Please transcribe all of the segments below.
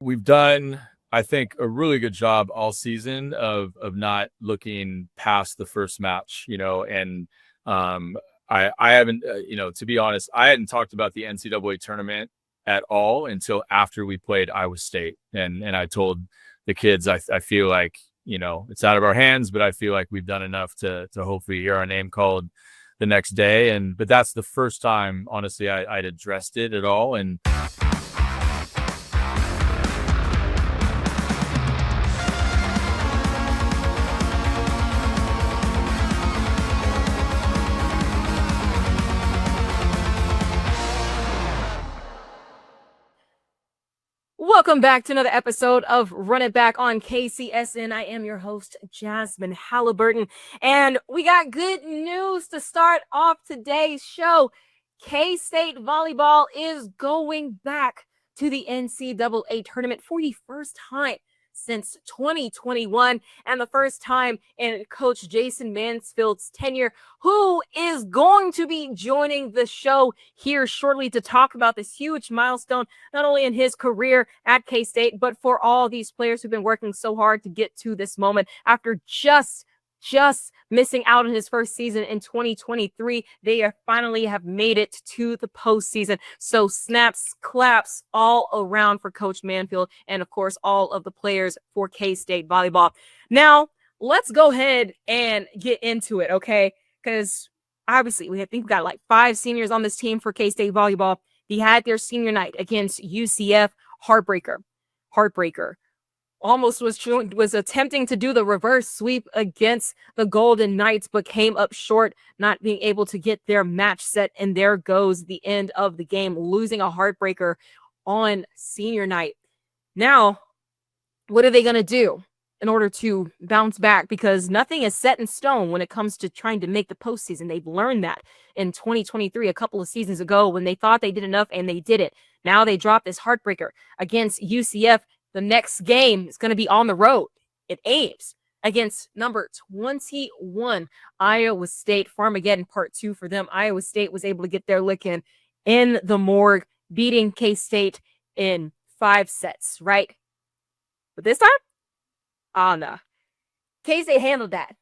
We've done, I think, a really good job all season of not looking past the first match, and um, I haven't, to be honest, I hadn't talked about the NCAA tournament at all until after we played Iowa State, and I told the kids I feel like it's out of our hands, but I feel like we've done enough to hopefully hear our name called the next day, but that's the first time, honestly, I'd addressed it at all, and Welcome back to another episode of Run It Back on KCSN. I am your host, Jazsmin Halliburton, and we got good news to start off today's show. K-State Volleyball is going back to the NCAA tournament for the first time since 2021 and the first time in Coach Jason Mansfield's tenure, who is going to be joining the show here shortly to talk about this huge milestone, not only in his career at K-State, but for all these players who've been working so hard to get to this moment after just missing out on his first season in 2023. They finally have made it to the postseason. So snaps, claps all around for Coach Mansfield and, of course, all of the players for K-State Volleyball. Now, let's go ahead and get into it, okay? Because obviously, we got like 5 seniors on this team for K-State Volleyball. They had their senior night against UCF. Heartbreaker. Almost was attempting to do the reverse sweep against the Golden Knights, but came up short, not being able to get their match set. And there goes the end of the game, losing a heartbreaker on senior night. Now, what are they going to do in order to bounce back? Because nothing is set in stone when it comes to trying to make the postseason. They've learned that in 2023, a couple of seasons ago, when they thought they did enough and they didn't. Now they dropped this heartbreaker against UCF. The next game is going to be on the road at Ames against number 21, Iowa State. Farmageddon Part 2 for them. Iowa State was able to get their lick in the morgue, beating K-State in 5 sets, right? But this time, oh no. K-State handled that.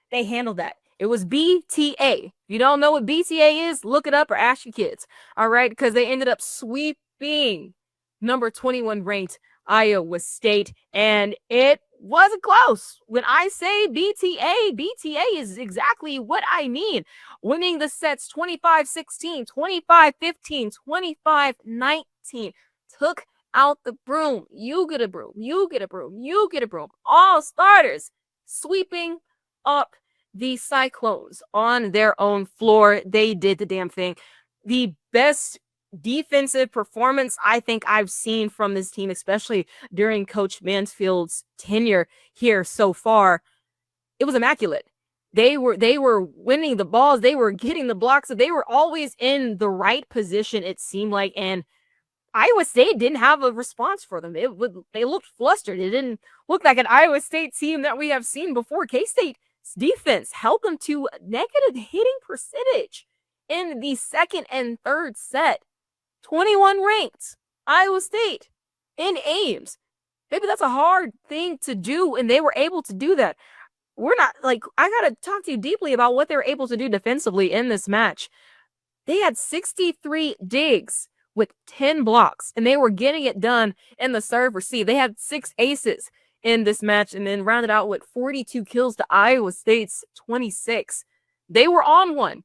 They handled that. It was BTA. If you don't know what BTA is, look it up or ask your kids. All right? Because they ended up sweeping number 21 ranked Iowa State, and it wasn't close. When I say BTA is exactly what I mean. Winning the sets 25-16, 25-15, 25-19. Took out the broom. You get a broom. You get a broom. You get a broom. All starters sweeping up the Cyclones on their own floor. They did the damn thing. The best defensive performance I think I've seen from this team, especially during Coach Mansfield's tenure here so far. It was immaculate. They were winning the balls, they were getting the blocks, so they were always in the right position, it seemed like, and Iowa State didn't have a response for them. They looked flustered. It didn't look like an Iowa State team that we have seen before. K-State's defense held them to negative hitting percentage in the second and third set. 21 ranked Iowa State in Ames. Maybe that's a hard thing to do, and they were able to do that. We're not like, I got to talk to you deeply about what they were able to do defensively in this match. They had 63 digs with 10 blocks, and they were getting it done in the serve receive. They had 6 aces in this match, and then rounded out with 42 kills to Iowa State's 26. They were on one.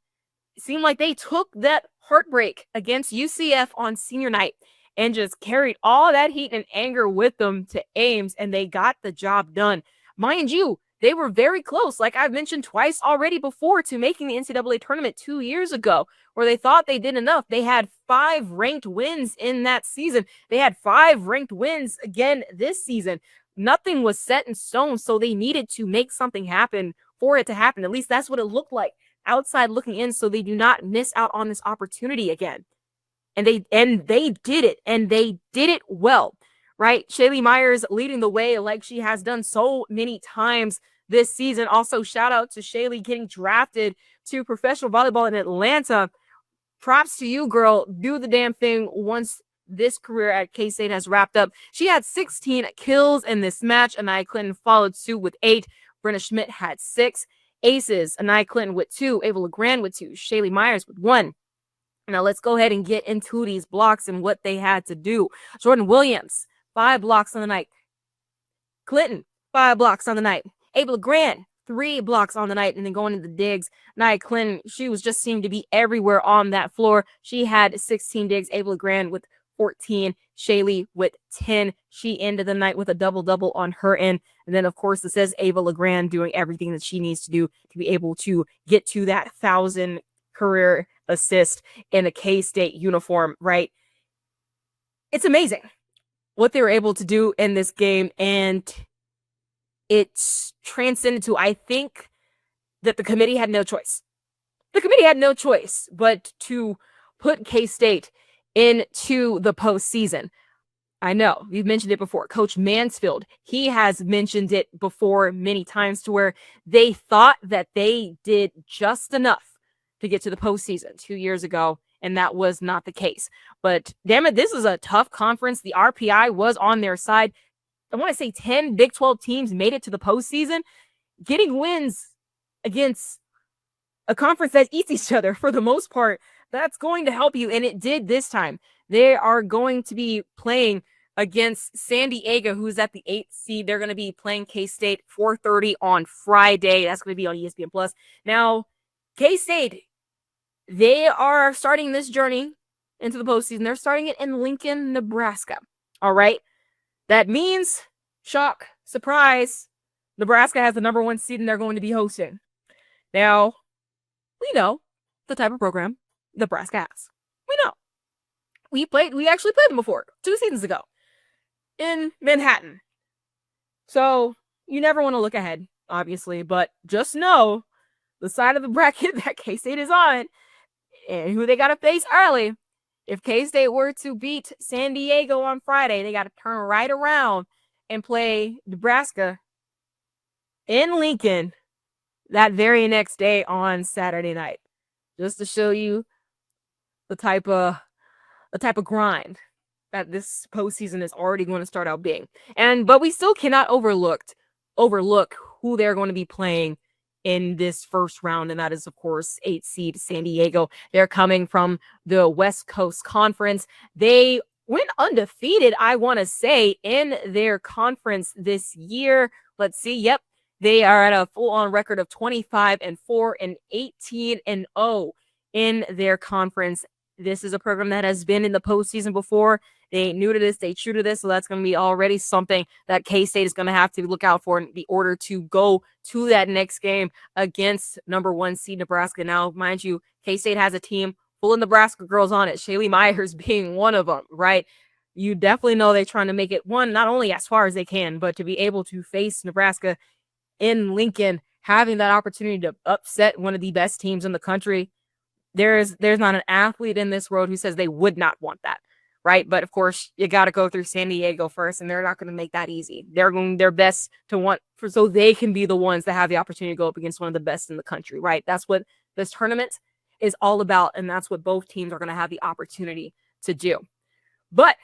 It seemed like they took that heartbreak against UCF on senior night and just carried all that heat and anger with them to Ames, and they got the job done. Mind you, they were very close, like I've mentioned twice already before, to making the NCAA tournament 2 years ago, where they thought they did enough. They had 5 ranked wins in that season. They had 5 ranked wins again this season. Nothing was set in stone, so they needed to make something happen for it to happen. At least that's what it looked like outside looking in, so they do not miss out on this opportunity again. And they did it, and they did it well, right? Shaylee Myers leading the way like she has done so many times this season. Also, shout out to Shaylee getting drafted to professional volleyball in Atlanta. Props to you, girl. Do the damn thing once this career at K-State has wrapped up. She had 16 kills in this match. Anaya Clinton followed suit with 8. Brenna Schmidt had 6. Aces, Anaya Clinton with 2. Ava LeGrand with 2. Shaylee Myers with 1. Now let's go ahead and get into these blocks and what they had to do. Jordan Williams, 5 blocks on the night. Clinton, 5 blocks on the night. Ava LeGrand, 3 blocks on the night. And then going into the digs, Anaya Clinton, she was just seemed to be everywhere on that floor. She had 16 digs. Ava LeGrand with 14. Shaylee with 10. She ended the night with a double-double on her end. And then, of course, it says Ava LeGrand doing everything that she needs to do to be able to get to that 1,000 career assist in a K-State uniform, right? It's amazing what they were able to do in this game, and it's transcended to, I think, that the committee had no choice. The committee had no choice but to put K-State into the postseason. I know, we've mentioned it before. Coach Mansfield, he has mentioned it before many times to where they thought that they did just enough to get to the postseason 2 years ago, and that was not the case. But damn it, this is a tough conference. The RPI was on their side. I want to say 10 Big 12 teams made it to the postseason. Getting wins against a conference that eats each other for the most part, that's going to help you, and it did this time. They are going to be playing against San Diego, who's at the 8th seed. They're going to be playing K-State 4:30 on Friday. That's going to be on ESPN+. Now, K-State, they are starting this journey into the postseason. They're starting it in Lincoln, Nebraska. All right. That means, shock, surprise, Nebraska has the number 1 seed and they're going to be hosting. Now, we know the type of program Nebraska has. We know. We actually played them before 2 seasons ago in Manhattan. So you never want to look ahead, obviously, but just know the side of the bracket that K-State is on and who they got to face early. If K-State were to beat San Diego on Friday, they got to turn right around and play Nebraska in Lincoln that very next day on Saturday night. Just to show you the type of grind that this postseason is already going to start out being. But we still cannot overlook who they're going to be playing in this first round, and that is, of course, 8th seed San Diego. They're coming from the West Coast Conference. They went undefeated, I want to say, in their conference this year. Let's see. Yep. They are at a full-on record of 25-4 and 18-0 in their conference. This is a program that has been in the postseason before. They ain't new to this. They true to this. So that's going to be already something that K-State is going to have to look out for in the order to go to that next game against number 1 seed Nebraska. Now, mind you, K-State has a team full of Nebraska girls on it. Shaylee Myers being one of them, right? You definitely know they're trying to make it one, not only as far as they can, but to be able to face Nebraska in Lincoln, having that opportunity to upset one of the best teams in the country. There's not an athlete in this world who says they would not want that, right? But of course, you got to go through San Diego first, and they're not going to make that easy. They're going their best to want so they can be the ones that have the opportunity to go up against one of the best in the country, right? That's what this tournament is all about, and that's what both teams are going to have the opportunity to do. But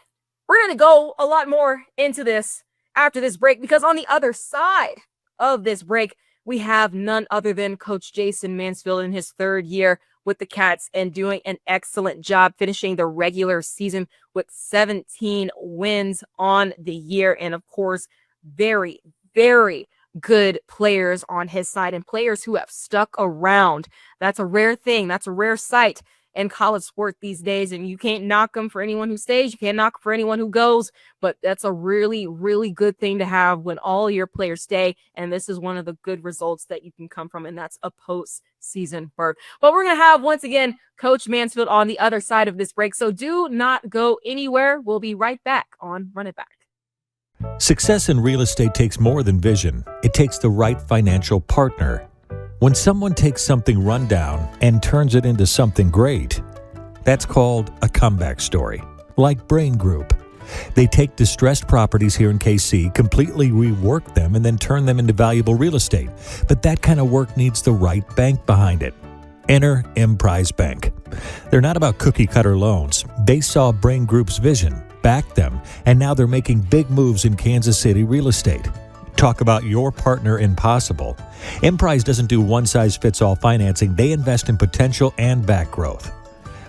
we're going to go a lot more into this after this break, because on the other side of this break, we have none other than Coach Jason Mansfield in his 3rd year with the Cats and doing an excellent job finishing the regular season with 17 wins on the year. And of course, very, very good players on his side and players who have stuck around. That's a rare thing. That's a rare sight in college sport these days. And you can't knock them for anyone who stays. You can't knock for anyone who goes. But that's a really, really good thing to have when all your players stay. And this is one of the good results that you can come from. And that's a postseason berth. But we're going to have, once again, Coach Mansfield on the other side of this break. So do not go anywhere. We'll be right back on Run It Back. Success in real estate takes more than vision. It takes the right financial partner. When someone takes something rundown and turns it into something great, that's called a comeback story, like Brain Group. They take distressed properties here in KC, completely rework them, and then turn them into valuable real estate. But that kind of work needs the right bank behind it. Enter Emprise Bank. They're not about cookie-cutter loans. They saw Brain Group's vision, backed them, and now they're making big moves in Kansas City real estate. Talk about your partner in possible. Emprise doesn't do one-size-fits-all financing. They invest in potential and back growth.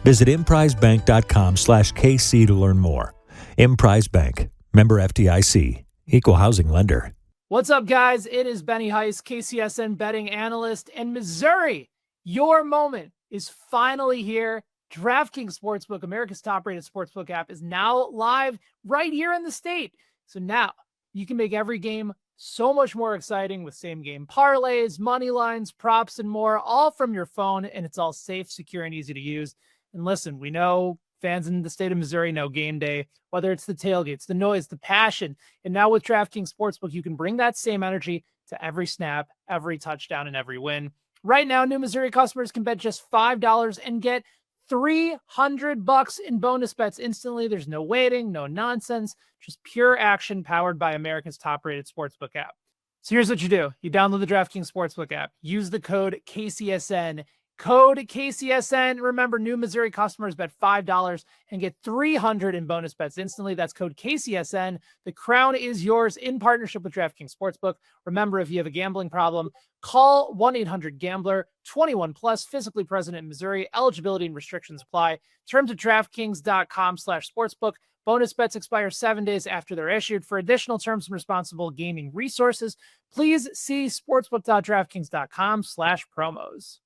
Visit emprisebank.com/KC to learn more. Emprise Bank. Member FDIC. Equal housing lender. What's up, guys? It is Benny Heiss, KCSN betting analyst, and Missouri. Your moment is finally here. DraftKings Sportsbook, America's top-rated sportsbook app, is now live right here in the state. So now you can make every game so much more exciting with same-game parlays, money lines, props, and more, all from your phone, and it's all safe, secure, and easy to use. And listen, we know fans in the state of Missouri know game day, whether it's the tailgates, the noise, the passion. And now with DraftKings Sportsbook, you can bring that same energy to every snap, every touchdown, and every win. Right now, new Missouri customers can bet just $5 and get $300 in bonus bets instantly. There's no waiting, no nonsense, just pure action powered by America's top-rated sportsbook app. So here's what you do. You download the DraftKings Sportsbook app. Use the code KCSN. Code KCSN. Remember, new Missouri customers bet $5 and get $300 in bonus bets instantly. That's code KCSN. The crown is yours in partnership with DraftKings Sportsbook. Remember, if you have a gambling problem, call 1-800-GAMBLER. 21 plus, physically present in Missouri. Eligibility and restrictions apply. Terms at DraftKings.com/sportsbook. Bonus bets expire 7 days after they're issued. For additional terms and responsible gaming resources, please see sportsbook.draftkings.com/promos.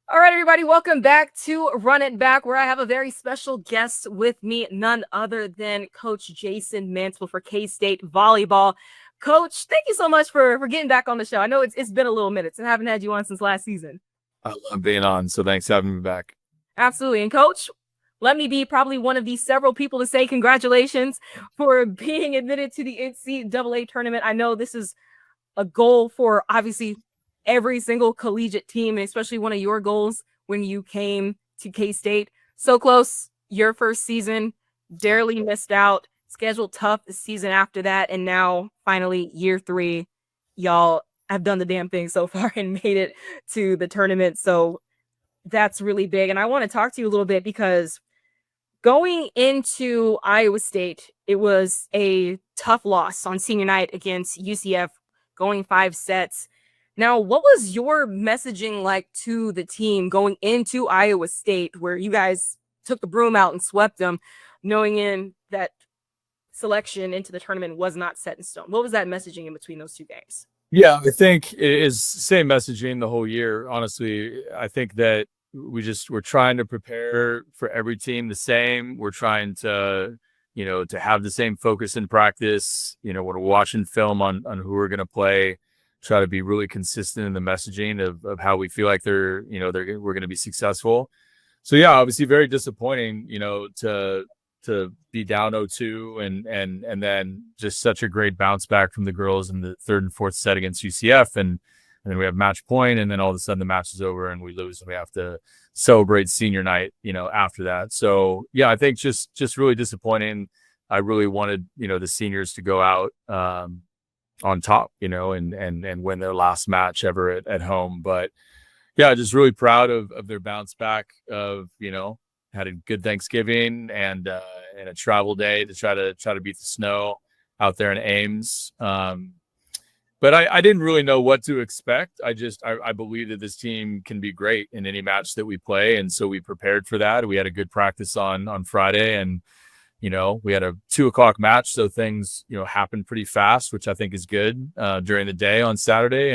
All right, everybody, welcome back to Run It Back, where I have a very special guest with me, none other than Coach Jason Mansfield for K-State Volleyball. Coach, thank you so much for getting back on the show. I know it's been a little minute, and I haven't had you on since last season. I love being on, so thanks for having me back. Absolutely. And Coach, let me be probably one of these several people to say congratulations for being admitted to the NCAA tournament. I know this is a goal for, obviously, every single collegiate team, and especially one of your goals when you came to K-State. So close, your first season, barely missed out, scheduled tough the season after that, and now finally year 3, y'all have done the damn thing so far and made it to the tournament. So that's really big. And I want to talk to you a little bit because going into Iowa State, it was a tough loss on senior night against UCF, going 5 sets. Now, what was your messaging like to the team going into Iowa State, where you guys took the broom out and swept them, knowing in that selection into the tournament was not set in stone? What was that messaging in between those 2 games? Yeah, I think it is same messaging the whole year. Honestly, I think that we're trying to prepare for every team the same. We're trying to, to have the same focus in practice. When we're watching film on who we're going to play, try to be really consistent in the messaging of how we feel like we're going to be successful. So yeah, obviously very disappointing, to be down 0-2 and then just such a great bounce back from the girls in the 3rd and 4th set against UCF. And then we have match point, and then all of a sudden the match is over and we lose and we have to celebrate senior night, after that. So yeah, I think just really disappointing. I really wanted, the seniors to go out, on top, and win their last match ever at home. But yeah, just really proud of their bounce back of, had a good Thanksgiving and a travel day to try to beat the snow out there in Ames. But I didn't really know what to expect. I believe that this team can be great in any match that we play. And so we prepared for that. We had a good practice on Friday, and we had a 2:00 match, so things, happened pretty fast, which I think is good during the day on Saturday.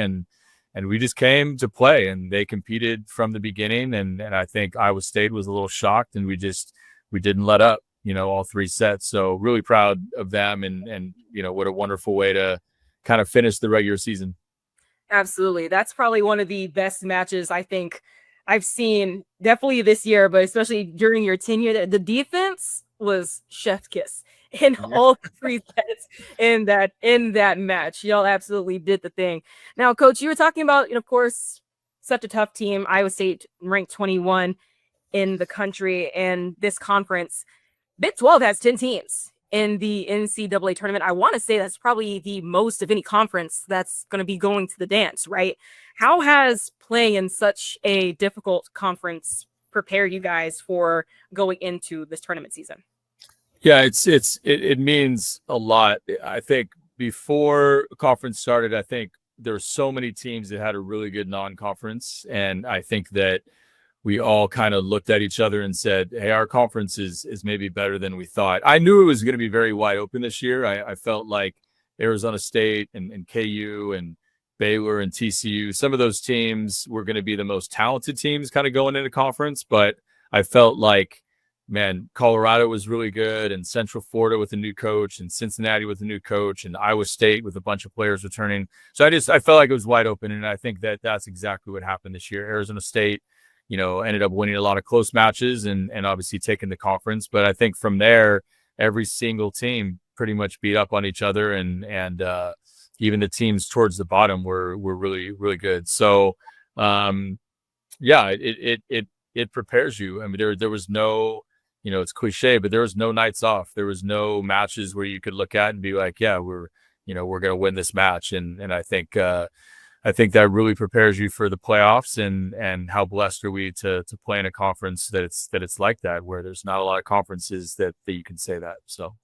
And we just came to play, and they competed from the beginning. And I think Iowa State was a little shocked, and we didn't let up, all 3 sets. So really proud of them, and what a wonderful way to kind of finish the regular season. Absolutely. That's probably one of the best matches I think I've seen, definitely this year, but especially during your tenure. The defense was chef's kiss in all 3 sets in that match. Y'all absolutely did the thing. Now, Coach, you were talking about, of course, such a tough team. Iowa State ranked 21 in the country, and this conference, Big 12 has 10 teams in the NCAA tournament. I want to say that's probably the most of any conference that's going to be going to the dance, right? How has playing in such a difficult conference prepare you guys for going into this tournament season? Yeah, it means a lot. I think before conference started, I think there were so many teams that had a really good non-conference, and I think that we all kind of looked at each other and said, "Hey, our conference is maybe better than we thought." I knew it was going to be very wide open this year. I felt like Arizona State and KU and Baylor and TCU, some of those teams were going to be the most talented teams kind of going into conference, but I felt like, man, Colorado was really good, and Central Florida with a new coach, and Cincinnati with a new coach, and Iowa State with a bunch of players returning. So I felt like it was wide open, and I think that that's exactly what happened this year. Arizona State, ended up winning a lot of close matches and obviously taking the conference. But I think from there, every single team pretty much beat up on each other, and even the teams towards the bottom were really, really good. So yeah, it prepares you. I mean, there was no, it's cliche, but there was no nights off. There was no matches where you could look at and be like, yeah, we're going to win this match. And I think that really prepares you for the playoffs, and how blessed are we to play in a conference that it's like that, where there's not a lot of conferences that you can say that. So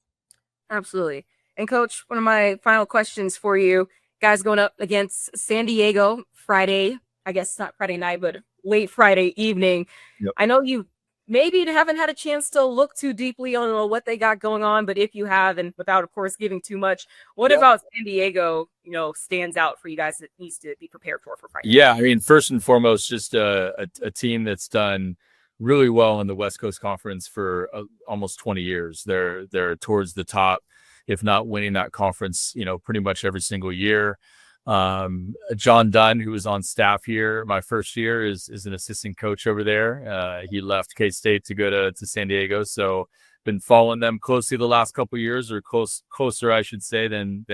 Absolutely. And Coach, one of my final questions for you guys, going up against San Diego Friday, I guess not Friday night, but late Friday evening. Yep. I know you maybe haven't had a chance to look too deeply on what they got going on, but if you have, and without, of course, giving too much, what about San Diego, stands out for you guys that needs to be prepared for Friday? Yeah, I mean, first and foremost, just a team that's done really well in the West Coast Conference for almost 20 years. They're towards the top, if not winning that conference, pretty much every single year. John Dunn, who was on staff here my first year, is an assistant coach over there. He left K-State to go to San Diego, so been following them closely the last couple of years, or closer, I should say, than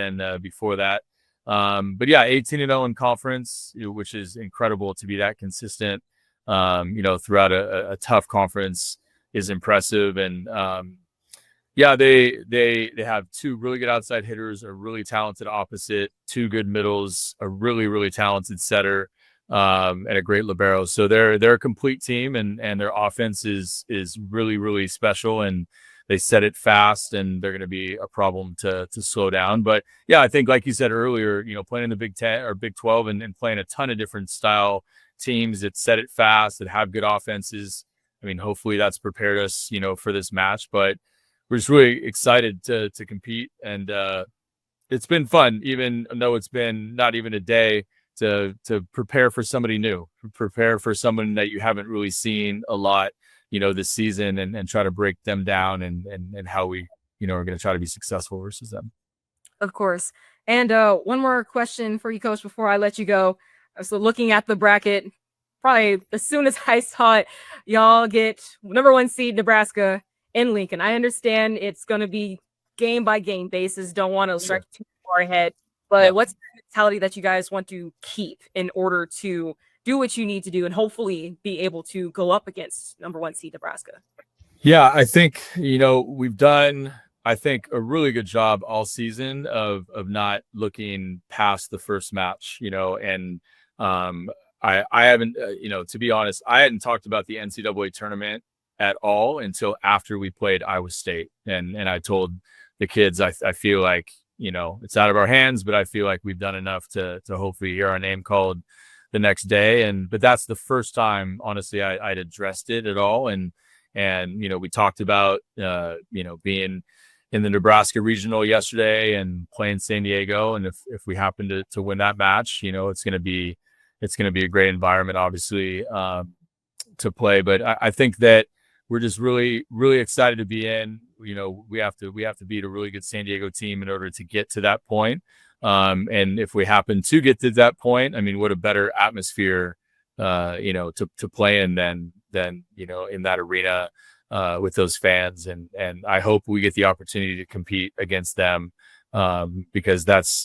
before that. But yeah, 18-0 in conference, which is incredible to be that consistent. Throughout a tough conference is impressive, and yeah, they have two really good outside hitters, a really talented opposite, two good middles, a really, really talented setter, and a great libero. So they're a complete team, and their offense is really, really special, and they set it fast, and they're going to be a problem to slow down. But yeah, I think, like you said earlier, playing in the Big 10 or Big 12 and playing a ton of different style teams that set it fast, that have good offenses. I mean, hopefully that's prepared us, for this match, but we're just really excited to compete, and it's been fun, even though it's been not even a day, to prepare for somebody new, prepare for someone that you haven't really seen a lot, this season, and try to break them down, and how we, are going to try to be successful versus them. Of course. And one more question for you, Coach, before I let you go. So looking at the bracket, probably as soon as I saw it, y'all get number 1 seed Nebraska in Lincoln. I understand it's going to be game by game basis. Don't want to stretch too far ahead, but what's the mentality that you guys want to keep in order to do what you need to do and hopefully be able to go up against number 1 seed Nebraska? Yeah, I think, we've done, I think, a really good job all season of not looking past the first match, and I haven't, to be honest, I hadn't talked about the NCAA tournament at all until after we played Iowa State. And I told the kids, I feel like, it's out of our hands, but I feel like we've done enough to hopefully hear our name called the next day. But that's the first time, honestly, I'd addressed it at all. And we talked about, being in the Nebraska regional yesterday and playing San Diego. And if we happen to win that match, it's going to be a great environment, obviously, to play. But I think that we're just really, really excited to be in. We have to beat a really good San Diego team in order to get to that point. And if we happen to get to that point, I mean, what a better atmosphere, to play in than in that arena with those fans. And I hope we get the opportunity to compete against them, because that's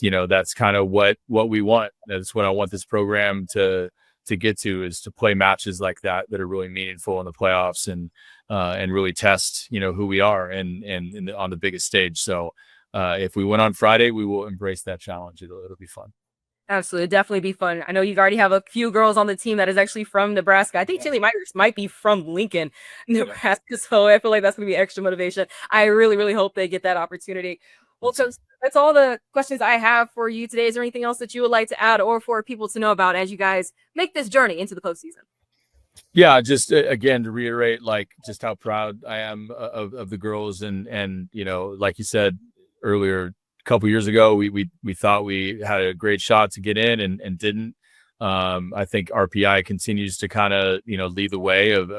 kind of what we want. That's what I want this program to get to, is to play matches like that are really meaningful in the playoffs and really test, who we are and on the biggest stage. So if we win on Friday, we will embrace that challenge. It'll be fun. Absolutely. Definitely be fun. I know you already have a few girls on the team that is actually from Nebraska. I think Tilly Myers might be from Lincoln, Nebraska. So I feel like that's going to be extra motivation. I really, really hope they get that opportunity. Well, so that's all the questions I have for you today. Is there anything else that you would like to add or for people to know about as you guys make this journey into the postseason? Yeah, just again to reiterate, like, just how proud I am of the girls, and like you said earlier, a couple years ago, we thought we had a great shot to get in and didn't. I think RPI continues to kind of lead the way of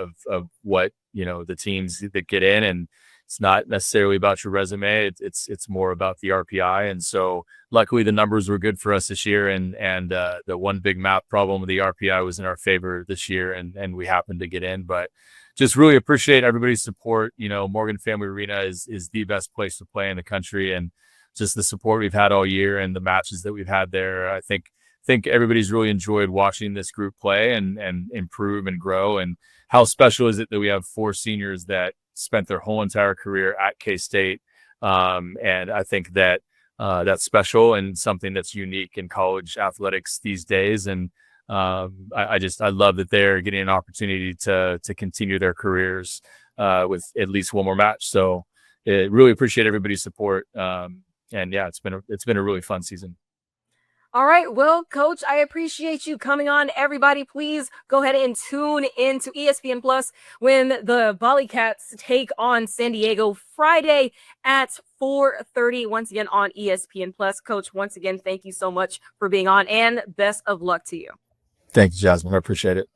what the teams that get in, and it's not necessarily about your resume. It's more about the RPI, and so luckily the numbers were good for us this year, and the one big math problem with the RPI was in our favor this year, and we happened to get in. But just really appreciate everybody's support. Morgan Family Arena is the best place to play in the country, and just the support we've had all year and the matches that we've had there. I think everybody's really enjoyed watching this group play and improve and grow. And how special is it that we have 4 seniors that spent their whole entire career at K-State. And I think that that's special and something that's unique in college athletics these days. And I love that they're getting an opportunity to continue their careers with at least one more match. So really appreciate everybody's support. And yeah, it's been a really fun season. All right. Well, Coach, I appreciate you coming on. Everybody, please go ahead and tune in to ESPN Plus when the Wildcats take on San Diego Friday at 4:30. Once again on ESPN Plus. Coach, once again, thank you so much for being on, and best of luck to you. Thank you, Jazsmin. I appreciate it.